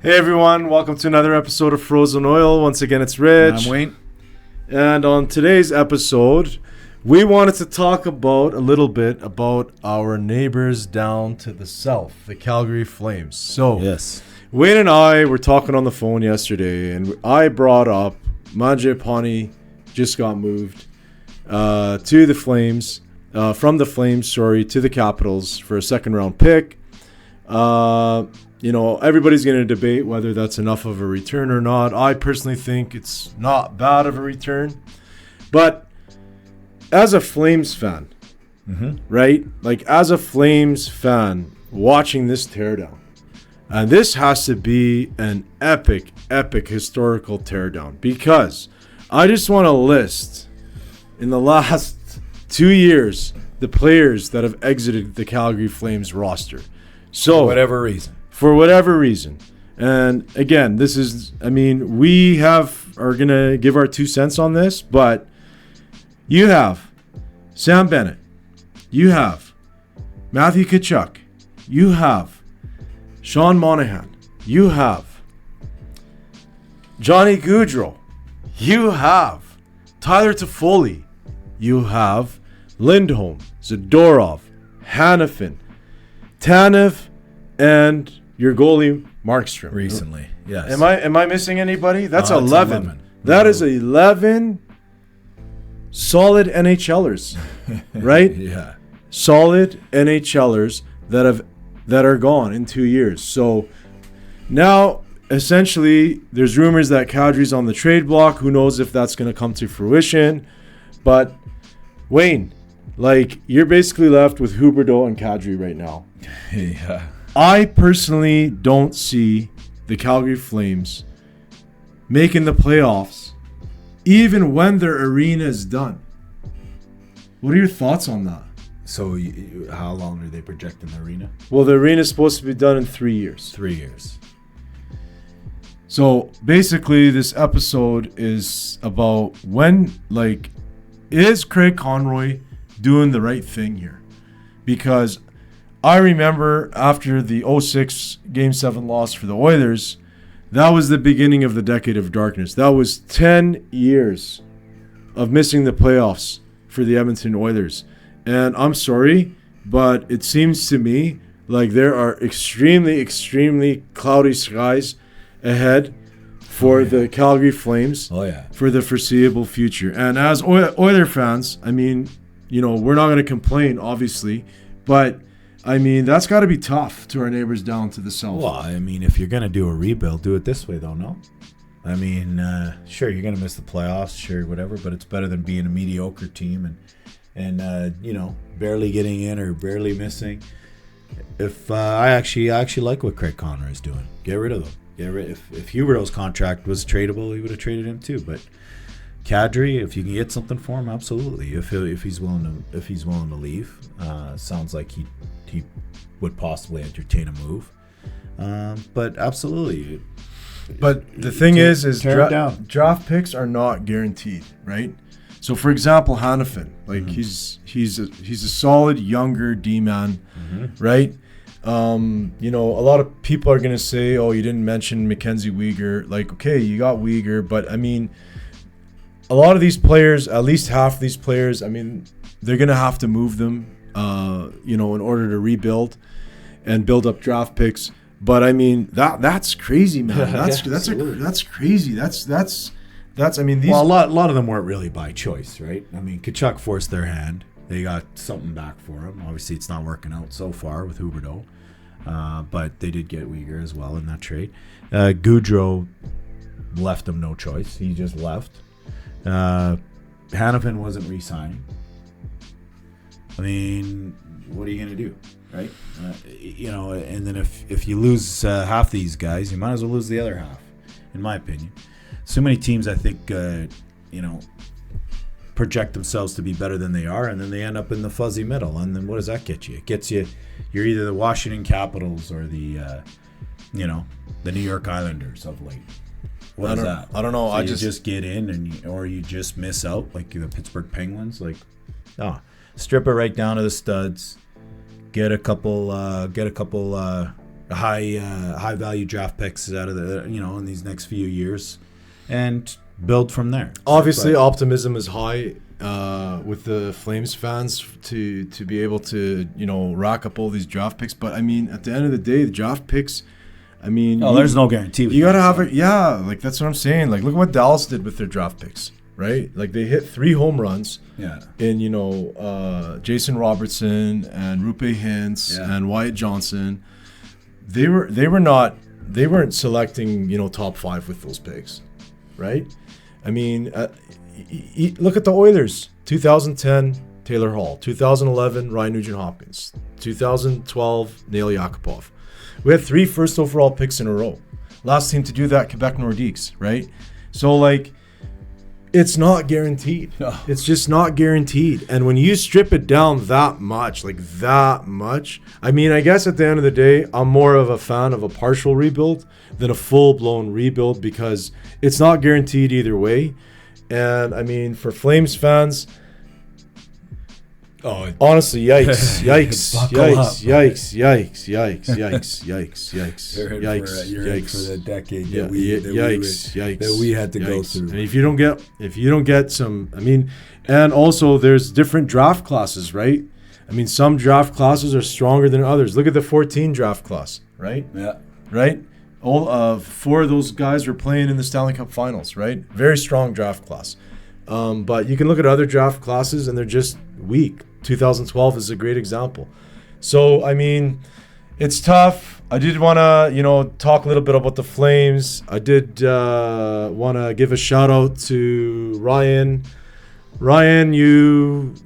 Hey everyone, welcome to another episode of Frozen Oil. Once again, it's Rich. I'm Wayne. And on today's episode, we wanted to talk about a little bit about our neighbors down to the south, the Calgary Flames. So, Yes. Wayne and I were talking on the phone yesterday, and I brought up Mangiapane just got moved to the Flames, from the Flames, to the Capitals for a second-round pick. Everybody's going to debate whether that's enough of a return or not. I personally think it's not bad of a return. But as a Flames fan, right? Like, as a Flames fan watching this teardown, and this has to be an epic historical teardown, because I just want to list in the last 2 years the players that have exited the Calgary Flames roster. So, for whatever reason. And again, this is, we are going to give our 2 cents on this, but you have Sam Bennett. You have Matthew Tkachuk. You have Sean Monahan. You have Johnny Gaudreau. You have Tyler Toffoli. You have Lindholm, Zadorov, Hanifin, Tanev, and your goalie Markstrom. Recently, yes. Am I missing anybody? That's 11. 11. That is 11 solid NHLers, right? Yeah. Solid NHLers that are gone in 2 years. So now, essentially, there's rumors that Kadri's on the trade block. Who knows if that's going to come to fruition? But Wayne, you're basically left with Huberdeau and Kadri right now. Yeah. I personally don't see the Calgary Flames making the playoffs even when their arena is done. What are your thoughts on that? So how long are they projecting the arena? Well, the arena is supposed to be done in 3 years. 3 years. So basically this episode is about is Craig Conroy doing the right thing here? Because I remember after the 2006 Game 7 loss for the Oilers, that was the beginning of the decade of darkness. That was 10 years of missing the playoffs for the Edmonton Oilers. And I'm sorry, but it seems to me like there are extremely cloudy skies ahead for the Calgary Flames for the foreseeable future. And as Oiler fans, we're not going to complain, obviously, but that's got to be tough to our neighbors down to the south. Well, if you're going to do a rebuild, do it this way, though, no? Sure, you're going to miss the playoffs, sure, whatever, but it's better than being a mediocre team and barely getting in or barely missing. If I actually like what Craig Conroy is doing. Get rid of them. If Huberdeau's contract was tradable, he would have traded him too, but Kadri, if you can get something for him, absolutely. If he's willing to leave, sounds like he would possibly entertain a move. But absolutely. But the thing is draft picks are not guaranteed, right? So for example, Hanifin, he's a solid younger D-man, right? A lot of people are gonna say, "Oh, you didn't mention Mackenzie Weegar." Okay, you got Weegar, but a lot of these players, at least half of these players, they're going to have to move them, in order to rebuild and build up draft picks. But that's crazy, man. That's crazy. That's these. Well, a lot of them weren't really by choice, right? Tkachuk forced their hand. They got something back for him. Obviously, it's not working out so far with Huberdeau, but they did get Weegar as well in that trade. Gaudreau left them no choice. He just left. Hanifin wasn't re-signing. What are you going to do, right? And then if you lose half these guys, you might as well lose the other half, in my opinion. So many teams, I think, project themselves to be better than they are, and then they end up in the fuzzy middle. And then what does that get you? It gets you, you're either the Washington Capitals or the New York Islanders of late. What is that? I don't know. So you just get in, or you just miss out, like the Pittsburgh Penguins. Strip it right down to the studs. Get a couple high value draft picks out of the in these next few years, and build from there. Obviously, optimism is high with the Flames fans to be able to rack up all these draft picks. But I mean, at the end of the day, the draft picks. I mean, there's no guarantee. You gotta have it. Yeah, like that's what I'm saying. Like, look at what Dallas did with their draft picks, right? Like they hit 3 home runs. Yeah. In Jason Robertson and Rupe Hintz and Wyatt Johnson. They weren't selecting top 5 with those picks, right? I mean, look at the Oilers. 2010, Taylor Hall. 2011, Ryan Nugent-Hopkins. 2012, Nail Yakupov. We had 3 first overall picks in a row. Last team to do that, Quebec Nordiques, right? So, like, it's not guaranteed. No. It's just not guaranteed. And when you strip it down that much, I mean, I guess at the end of the day, I'm more of a fan of a partial rebuild than a full-blown rebuild because it's not guaranteed either way. And, I mean, for Flames fans, honestly, yikes, yikes, yikes, yikes, yikes, yikes, yikes, yikes, you're in for the decade that we had to go through. And if you don't get some, I mean, and also there's different draft classes, right? I mean, some draft classes are stronger than others. Look at the 14 draft class, right? Yeah. Right? All 4 of those guys were playing in the Stanley Cup Finals, right? Very strong draft class. But you can look at other draft classes and they're just weak. 2012 is a great example. So, I mean, it's tough. I did want to, talk a little bit about the Flames. I did want to give a shout out to Ryan. Ryan,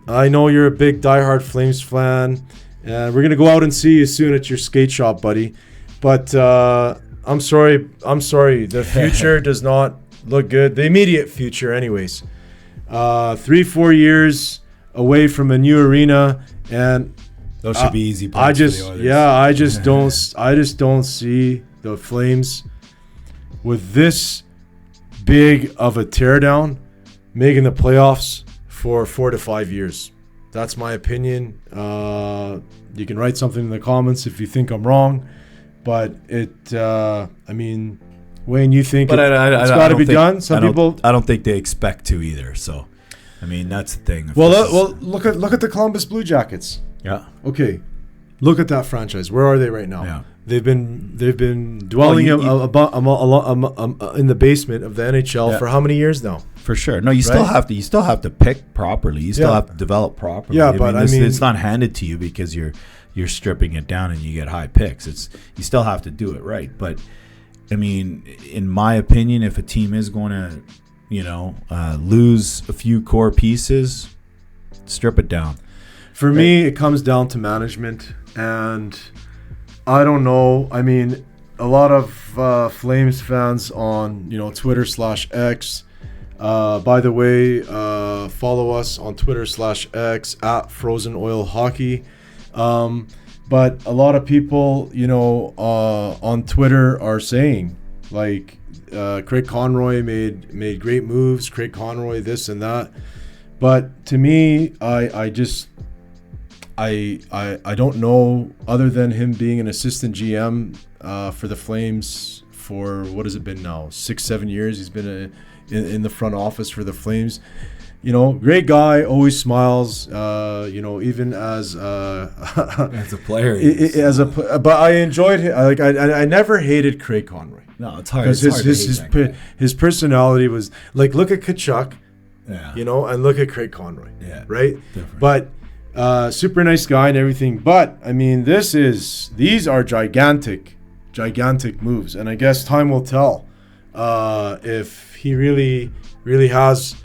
I know you're a big diehard Flames fan. And we're going to go out and see you soon at your skate shop, buddy. But I'm sorry. The future does not look good. The immediate future, anyways. 3-4 years away from a new arena, and those should be easy points for the Oilers. I just don't see the Flames with this big of a teardown making the playoffs for 4 to 5 years. That's my opinion. You can write something in the comments if you think I'm wrong, but I mean, Wayne, you think it's got to be done? I don't think they expect to either. So, I mean, that's the thing. Well, look at the Columbus Blue Jackets. Yeah. Okay. Look at that franchise. Where are they right now? Yeah. They've been dwelling in the basement of the NHL for how many years now? For sure. No, you still have to pick properly. You still have to develop properly. Yeah, but I mean, it's not handed to you because you're stripping it down and you get high picks. You still have to do it right. But I mean, in my opinion, if a team is going to, lose a few core pieces, strip it down. For me, it comes down to management, and I don't know. I mean, a lot of Flames fans on Twitter/X. By the way, follow us on Twitter/X at Frozen Oil Hockey. But a lot of people, on Twitter are saying like Craig Conroy made great moves. Craig Conroy, this and that. But to me, I don't know, other than him being an assistant GM for the Flames for, what has it been now, 6-7 years. He's been in the front office for the Flames. Great guy, always smiles. Even as a player, but I enjoyed him. I never hated Craig Conroy. No, it's hard. Because his personality was like, look at Kachuk, yeah, and look at Craig Conroy, yeah, right. Different. But super nice guy and everything. But I mean, these are gigantic moves, and I guess time will tell if he really has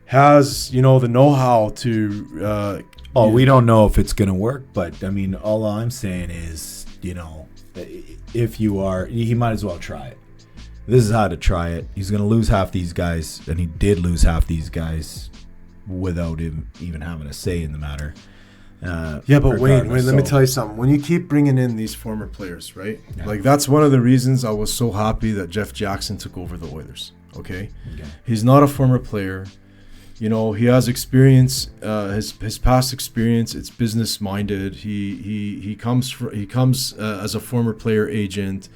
the know-how to we don't know if it's gonna work, but I mean, all I'm saying is, if he might as well try it. This is how to try it. He's gonna lose half these guys, and he did lose half these guys without him even having a say in the matter. But Wayne, let me tell you something. When you keep bringing in these former players, right? Yeah. Like, that's one of the reasons I was so happy that Jeff Jackson took over the Oilers. Okay? Okay. He's not a former player. He has experience. His past experience. It's business minded. He comes as a former player agent,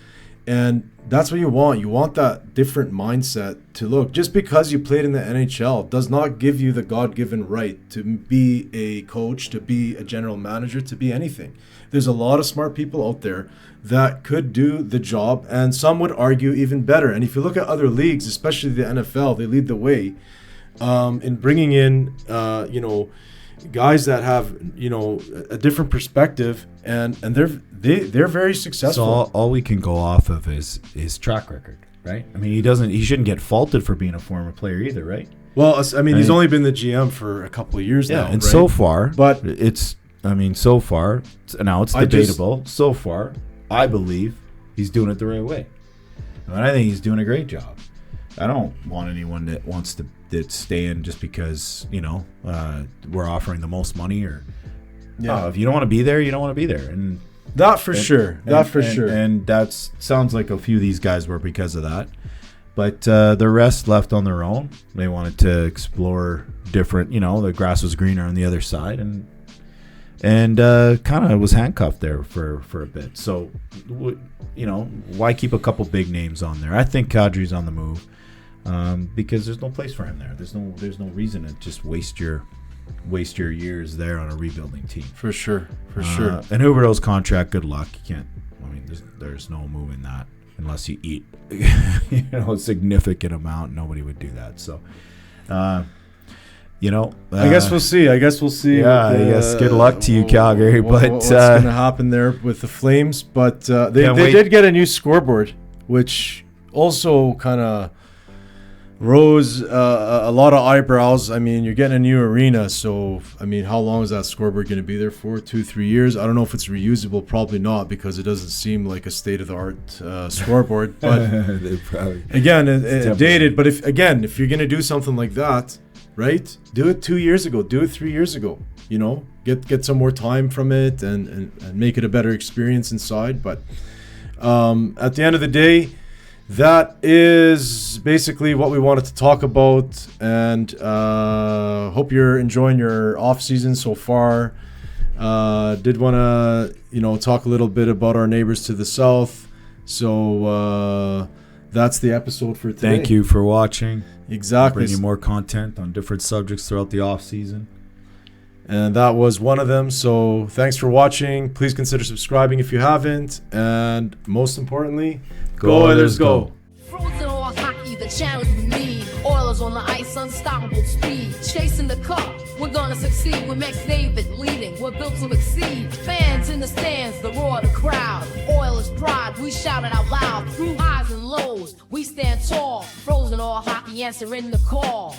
and that's what you want. You want that different mindset to look. Just because you played in the NHL does not give you the God-given right to be a coach, to be a general manager, to be anything. There's a lot of smart people out there that could do the job, and some would argue even better. And if you look at other leagues, especially the NFL, they lead the way in bringing in, guys that have, a different perspective, and they're very successful. So all we can go off of is his track record, right? I mean, he shouldn't get faulted for being a former player either, right? Well, he's only been the GM for a couple of years now, and right? so far, but so far, now it's debatable. So far, I believe he's doing it the right way. And I think he's doing a great job. I don't want anyone that wants to stay in just because, we're offering the most money, or if you don't want to be there, you don't want to be there. And that for sure. And that sounds like a few of these guys were because of that. But the rest left on their own. They wanted to explore different, the grass was greener on the other side, and kind of was handcuffed there for a bit. So, why keep a couple big names on there? I think Kadri's on the move because there's no place for him there. There's no reason to just waste your years there on a rebuilding team. For sure. And Huberdeau's contract, good luck. You can't. There's no moving that unless you eat, a significant amount. Nobody would do that. So. I guess we'll see. Yeah, I guess good luck to you, Calgary. But what's going to happen there with the Flames? But they did get a new scoreboard, which also kind of rose a lot of eyebrows. You're getting a new arena, so how long is that scoreboard going to be there for? 2-3 years? I don't know if it's reusable. Probably not, because it doesn't seem like a state-of-the-art scoreboard. But again, it dated. But if you're going to do something like that, right? Do it 2 years ago. Do it 3 years ago. Get some more time from it and make it a better experience inside. But at the end of the day, that is basically what we wanted to talk about. And hope you're enjoying your off season so far. Did want to talk a little bit about our neighbors to the south. So that's the episode for today. Thank you for watching. Exactly. Bringing more content on different subjects throughout the off season. And that was one of them. So thanks for watching. Please consider subscribing if you haven't. And most importantly, go Oilers, go. Frozen all hockey, the challenge we need. Oilers on the ice, unstoppable speed. Chasing the cup, we're gonna succeed. With Max David leading, we're built to exceed. Fans in the stands, the roar of the crowd. Oilers pride, we shout it out loud. Through highs and lows, we stand tall. Frozen all hockey, answering the call.